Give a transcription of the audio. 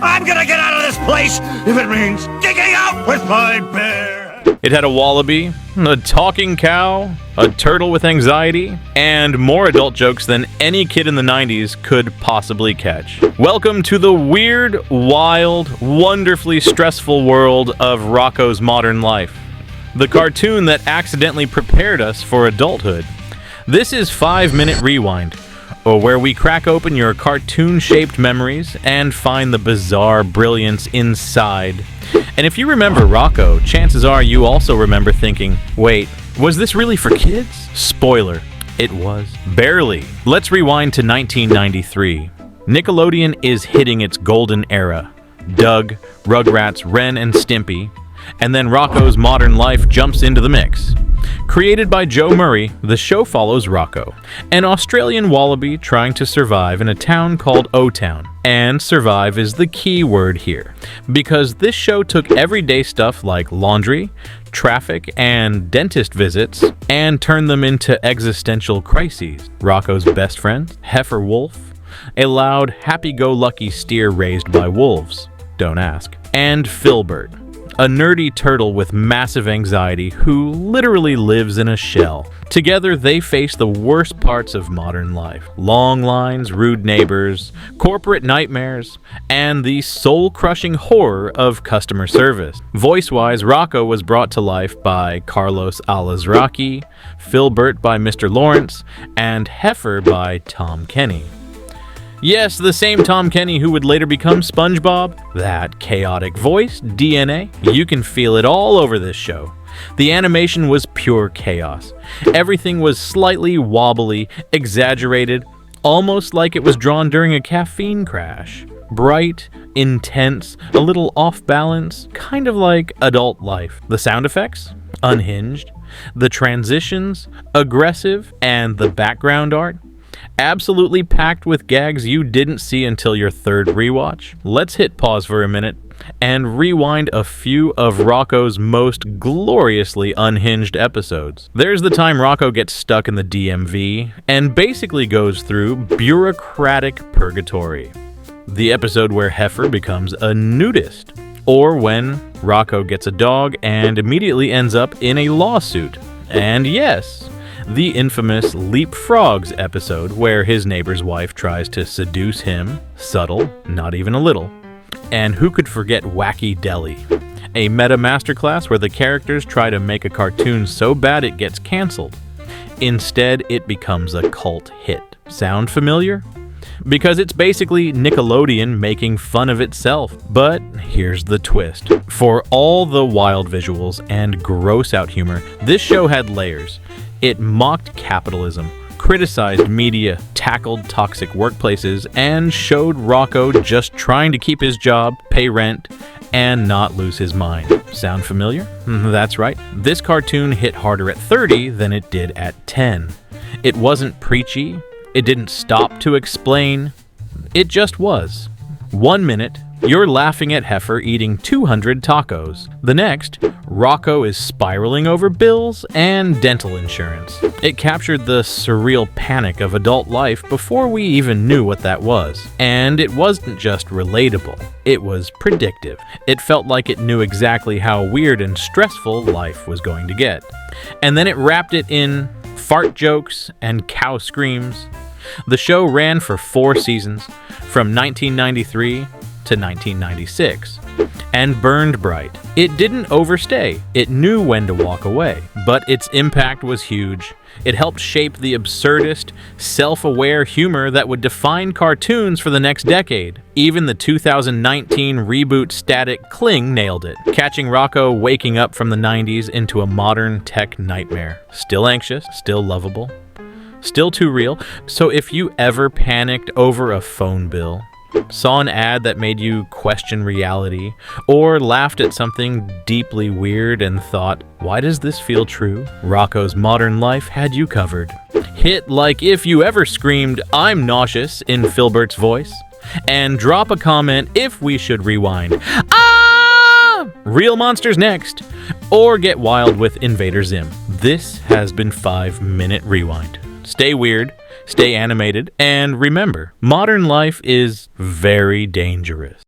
I'm gonna get out of this place if it means digging out with my bear. It had a wallaby, a talking cow, a turtle with anxiety, and more adult jokes than any kid in the 90s could possibly catch. Welcome to the weird, wild, wonderfully stressful world of Rocko's Modern Life, the cartoon that accidentally prepared us for adulthood. This is 5 Minute Rewind, or where we crack open your cartoon-shaped memories and find the bizarre brilliance inside. And if you remember Rocko, chances are you also remember thinking, wait, was this really for kids? Spoiler, it was. Barely. Let's rewind to 1993. Nickelodeon is hitting its golden era. Doug, Rugrats, Ren, and Stimpy. And then Rocko's Modern Life jumps into the mix. Created by Joe Murray, the show follows Rocko, an Australian wallaby trying to survive in a town called O-Town. And survive is the key word here, because this show took everyday stuff like laundry, traffic, and dentist visits, and turned them into existential crises. Rocko's best friend, Heifer Wolf, a loud, happy-go-lucky steer raised by wolves, don't ask, and Filbert, a nerdy turtle with massive anxiety who literally lives in a shell. Together, they face the worst parts of modern life. Long lines, rude neighbors, corporate nightmares, and the soul-crushing horror of customer service. Voice-wise, Rocko was brought to life by Carlos Alazraqui, Filbert by Mr. Lawrence, and Heifer by Tom Kenny. Yes, the same Tom Kenny who would later become SpongeBob. That chaotic voice, DNA, you can feel it all over this show. The animation was pure chaos. Everything was slightly wobbly, exaggerated, almost like it was drawn during a caffeine crash. Bright, intense, a little off balance, kind of like adult life. The sound effects? Unhinged. The transitions? Aggressive. And the background art? Absolutely packed with gags you didn't see until your third rewatch. Let's hit pause for a minute and rewind a few of Rocko's most gloriously unhinged episodes. There's the time Rocko gets stuck in the DMV and basically goes through bureaucratic purgatory. The episode where Heifer becomes a nudist. Or when Rocko gets a dog and immediately ends up in a lawsuit. And yes, the infamous Leapfrogs episode where his neighbor's wife tries to seduce him, subtle, not even a little. And who could forget Wacky Deli, a meta masterclass where the characters try to make a cartoon so bad it gets canceled. Instead, it becomes a cult hit. Sound familiar? Because it's basically Nickelodeon making fun of itself. But here's the twist. For all the wild visuals and gross out humor, this show had layers. It mocked capitalism, criticized media, tackled toxic workplaces, and showed Rocko just trying to keep his job, pay rent, and not lose his mind. Sound familiar? That's right. This cartoon hit harder at 30 than it did at 10. It wasn't preachy. It didn't stop to explain. It just was. 1 minute, you're laughing at Heifer eating 200 tacos. The next, Rocko is spiraling over bills and dental insurance. It captured the surreal panic of adult life before we even knew what that was. And it wasn't just relatable, it was predictive. It felt like it knew exactly how weird and stressful life was going to get. And then it wrapped it in fart jokes and cow screams. The show ran for 4 seasons, from 1993 to 1996, and burned bright. It didn't overstay. It knew when to walk away, but its impact was huge. It helped shape the absurdist, self-aware humor that would define cartoons for the next decade. Even the 2019 reboot Static Cling nailed it, catching Rocko waking up from the 90s into a modern tech nightmare. Still anxious, still lovable, still too real. So if you ever panicked over a phone bill, saw an ad that made you question reality, or laughed at something deeply weird and thought, why does this feel true? Rocko's Modern Life had you covered. Hit like if you ever screamed, I'm nauseous in Filbert's voice, and drop a comment if we should rewind. Ah! Real monsters next, or get wild with Invader Zim. This has been 5 Minute Rewind. Stay weird, stay animated, and remember, modern life is very dangerous.